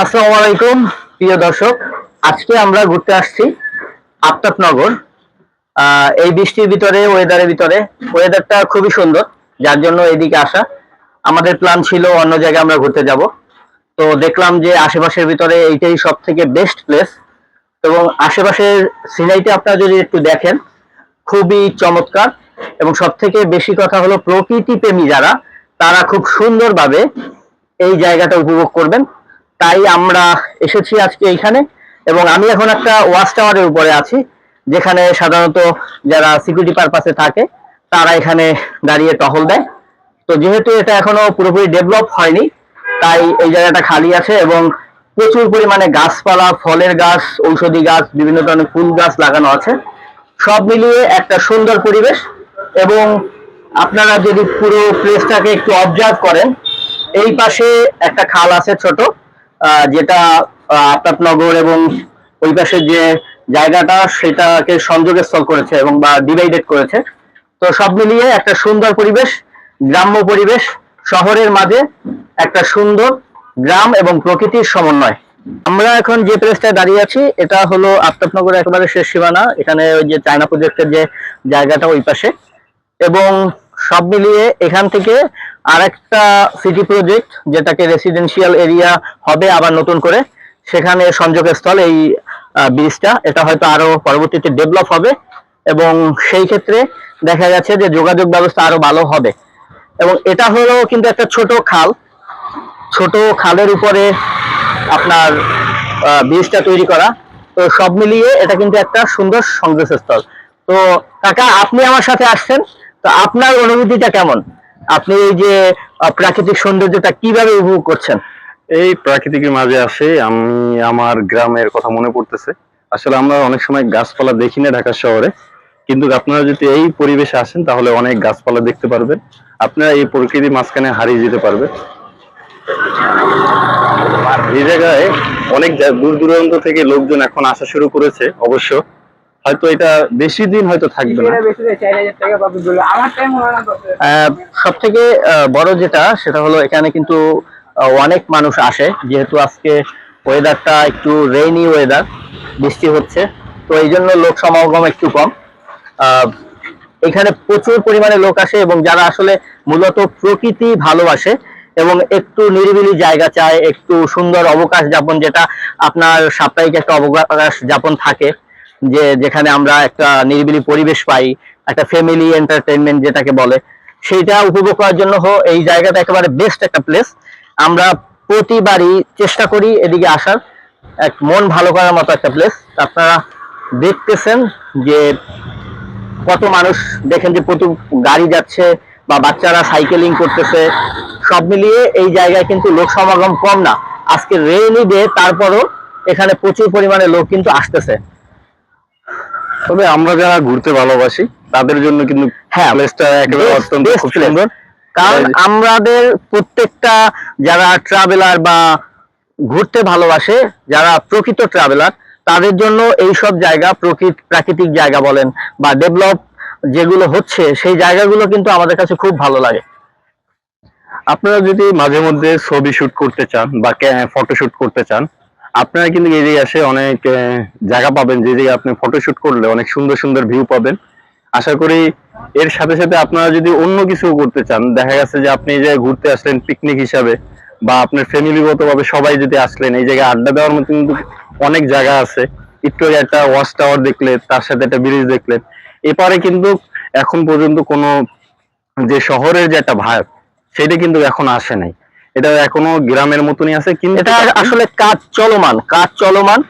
আসসালামু আলাইকুম প্রিয় দর্শক। আজকে আমরা ঘুরতে আসছি আফতাবনগর। এই বৃষ্টির ভিতরে ওয়েদারটা খুবই সুন্দর, যার জন্য এদিকে আসা। আমাদের প্ল্যান ছিল অন্য জায়গায় আমরা ঘুরতে যাব, তো দেখলাম যে আশেপাশের ভিতরে এইটাই সব থেকে বেস্ট প্লেস। এবং আশেপাশের সিনারিটা আপনারা যদি একটু দেখেন, খুবই চমৎকার। এবং সব থেকে বেশি কথা হলো প্রকৃতি প্রেমী যারা, তারা খুব সুন্দরভাবে এই জায়গাটা উপভোগ করবেন। তাই আমরা এসেছি আজকে এইখানে। এবং আমি এখন একটা ওয়াচ টাওয়ারের উপরে আছি, যেখানে সাধারণত যারা সিকিউরিটি পারপাসে থাকে তারা এখানে দাঁড়িয়ে টহল দেয়। তো যেহেতু এটা এখনো পুরোপুরি ডেভেলপ হয়নি, তাই এই জায়গাটা খালি আছে এবং প্রচুর পরিমাণে গাছপালা, ফলের গাছ, ঔষধি গাছ, বিভিন্ন ধরনের ফুল গাছ লাগানো আছে। সব মিলিয়ে একটা সুন্দর পরিবেশ। এবং আপনারা যদি পুরো প্লেসটাকে একটু অবজার্ভ করেন, এই পাশে একটা খাল আছে ছোট, যেটা আফতাবনগর এবং ওই পাশে যে জায়গাটা সেটাকে সংযোগস্থল করেছে এবং বা ডিভাইডেড করেছে। তো সব মিলিয়ে একটা সুন্দর পরিবেশ, গ্রাম্য পরিবেশ, শহরের মাঝে একটা সুন্দর গ্রাম এবং প্রকৃতির সমন্বয়। আমরা এখন যে প্লেসটায় দাঁড়িয়ে আছি এটা হলো আফতাবনগরের একেবারে শেষ সীমানা। এখানে ওই যে চায়না প্রজেক্টের যে জায়গাটা ওই পাশে। এবং সব মিলিয়ে এখান থেকে আরেকটা সিটি প্রজেক্ট, যেটাকে রেসিডেন্সিয়াল এরিয়া হবে আবার নতুন করে, সেখানে সংযোগস্থল এই ব্রিজটা। এটা হয়তো আরো পরবর্তীতে ডেভেলপ হবে এবং সেই ক্ষেত্রে দেখা যাচ্ছে যে যোগাযোগ ব্যবস্থা আরো ভালো হবে। এবং এটা হলো কিন্তু একটা ছোট খাল, ছোট খালের উপরে আপনার ব্রিজটা তৈরি করা। তো সব মিলিয়ে এটা কিন্তু একটা সুন্দর সংযোগস্থল। তো কাকা, আপনি আমার সাথে আসছেন, তো আপনার অনুভূতিটা কেমন? আপনি এই যে প্রাকৃতিক সৌন্দর্যটা কিভাবে উপভোগ করছেন? এই প্রাকৃতিকের মাঝে আসে আমি আমার গ্রামের কথা মনে পড়তেছে। আসলে আমরা অনেক সময় গাছপালা দেখি না ঢাকা শহরে, কিন্তু আপনারা যদি এই পরিবেশে আসেন তাহলে অনেক গাছপালা দেখতে পারবেন। আপনারা এই প্রকৃতির মাঝখানে হারিয়ে যেতে পারবেন। আর এই জায়গায় অনেক দূর দূরান্ত থেকে লোকজন এখন আসা শুরু করেছে। অবশ্য হয়তো এটা বেশি দিন হয়তো থাকবে না। সব থেকে বড় যেটা, সেটা হলো এখানে কিন্তু অনেক মানুষ আসে, যেহেতু আজকে ওয়েদারটা একটু রেইনি ওয়েদার, বৃষ্টি হচ্ছে, তো এই জন্য লোক সমাগম একটু কম। এখানে প্রচুর পরিমাণে লোক আসে এবং যারা আসলে মূলত প্রকৃতি ভালোবাসে এবং একটু নিরিবিলি জায়গা চায়, একটু সুন্দর অবকাশ যাপন, যেটা আপনার সাপ্তাহিক একটা অবকাশ যাপন থাকে, যে যেখানে আমরা একটা নিরিবিলি পরিবেশ পাই, একটা ফ্যামিলি এন্টারটেইনমেন্ট যেটাকে বলে, সেইটা উপভোগ করার জন্য এই জায়গাটা একেবারে বেস্ট একটা প্লেস। আমরা প্রতিবারই চেষ্টা করি এদিকে আসার, এক মন ভালো করার মতো একটা প্লেস। আপনারা দেখতেছেন যে কত মানুষ, দেখেন যে প্রচুর গাড়ি যাচ্ছে বা বাচ্চারা সাইকেলিং করতেছে। সব মিলিয়ে এই জায়গায় কিন্তু লোক সমাগম কম না। আজকে রেইনি ডে, তারপরও এখানে প্রচুর পরিমাণে লোক কিন্তু আসতেছে। তবে আমরা যারা ঘুরতে ভালোবাসি তাদের জন্য কিন্তু হ্যাঁ, প্লেসটা একেবারে অত্যন্ত খুব সুন্দর। কারণ আমাদের প্রত্যেকটা যারা ট্রাভেলার বা ঘুরতে ভালোবাসে, যারা প্রকৃত ট্রাভেলার, তাদের জন্য এই সব জায়গা, প্রাকৃতিক জায়গা বলেন বা ডেভেলপ যেগুলো হচ্ছে, সেই জায়গাগুলো কিন্তু আমাদের কাছে খুব ভালো লাগে। আপনারা যদি মাঝে মধ্যে ছবি শুট করতে চান বা ফটো শুট করতে চান, আপনারা কিন্তু এই জায়গায় আসে অনেক জায়গা পাবেন, যে জায়গায় আপনি ফটো শুট করলে অনেক সুন্দর সুন্দর ভিউ পাবেন। আশা করি এর সাথে সাথে আপনারা যদি অন্য কিছু করতে চান, দেখা গেছে যে আপনি এই জায়গায় ঘুরতে আসলেন পিকনিক হিসাবে, বা আপনার ফ্যামিলিগত ভাবে সবাই যদি আসলেন, এই জায়গায় আড্ডা দেওয়ার মতো কিন্তু অনেক জায়গা আছে। একটু আগে একটা ওয়াচ টাওয়ার দেখলেন, তার সাথে একটা ব্রিজ দেখলেন। এপারে কিন্তু এখন পর্যন্ত কোনো যে শহরের যে একটা ভাব, সেটা কিন্তু এখন আসে নাই। এটা এখনো গ্রামের মতনই আছে, কিন্তু এটা আসলে কাজ চলমান।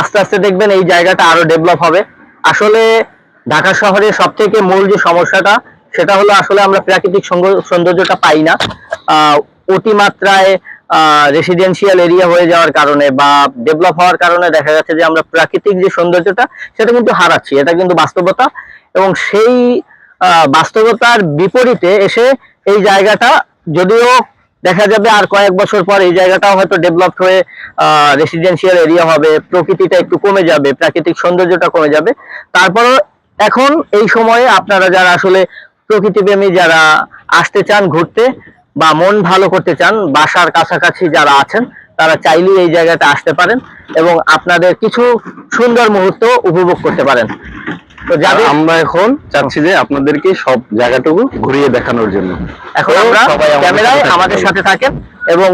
আস্তে আস্তে দেখবেন এই জায়গাটা আরো ডেভেলপ হবে। আসলে ঢাকা শহরে সব থেকে মূল যে সমস্যাটা, সেটা হলো আসলে আমরা প্রাকৃতিক সৌন্দর্যটা পাই না। অতিমাত্রায় রেসিডেন্সিয়াল এরিয়া হয়ে যাওয়ার কারণে বা ডেভেলপ হওয়ার কারণে দেখা যাচ্ছে যে আমরা প্রাকৃতিক যে সৌন্দর্যটা, সেটা কিন্তু হারাচ্ছি। এটা কিন্তু বাস্তবতা। এবং সেই বাস্তবতার বিপরীতে এসে এই জায়গাটা, যদিও দেখা যাবে আর কয়েক বছর পর এই জায়গাটাও হয়তো ডেভেলপ হয়ে রেসিডেন্সিয়াল এরিয়া হবে, প্রকৃতিটা একটু কমে যাবে, প্রাকৃতিক সৌন্দর্যটা কমে যাবে, তারপরও এখন এই সময়ে আপনারা যারা আসলে প্রকৃতিপ্রেমী, যারা আসতে চান ঘুরতে বা মন ভালো করতে চান, বাসার কাছাকাছি যারা আছেন, তারা চাইলেই এই জায়গাতে আসতে পারেন এবং আপনাদের কিছু সুন্দর মুহূর্ত উপভোগ করতে পারেন। তো আর যাদের আমরা এখন চাচ্ছি যে আপনাদেরকে সব জায়গাটুকু ঘুরিয়ে দেখানোর জন্য। এখন তো আমরা সবাই আমাদের ক্যামেরায় সাথে আমাদের থাকতে সাথে থাকেন এবং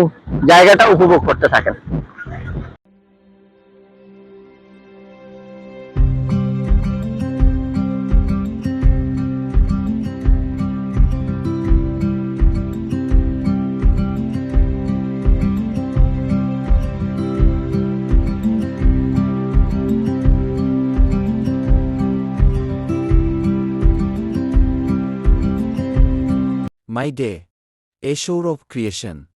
জায়গাটা উপভোগ করতে থাকেন। My Day, a show of creation.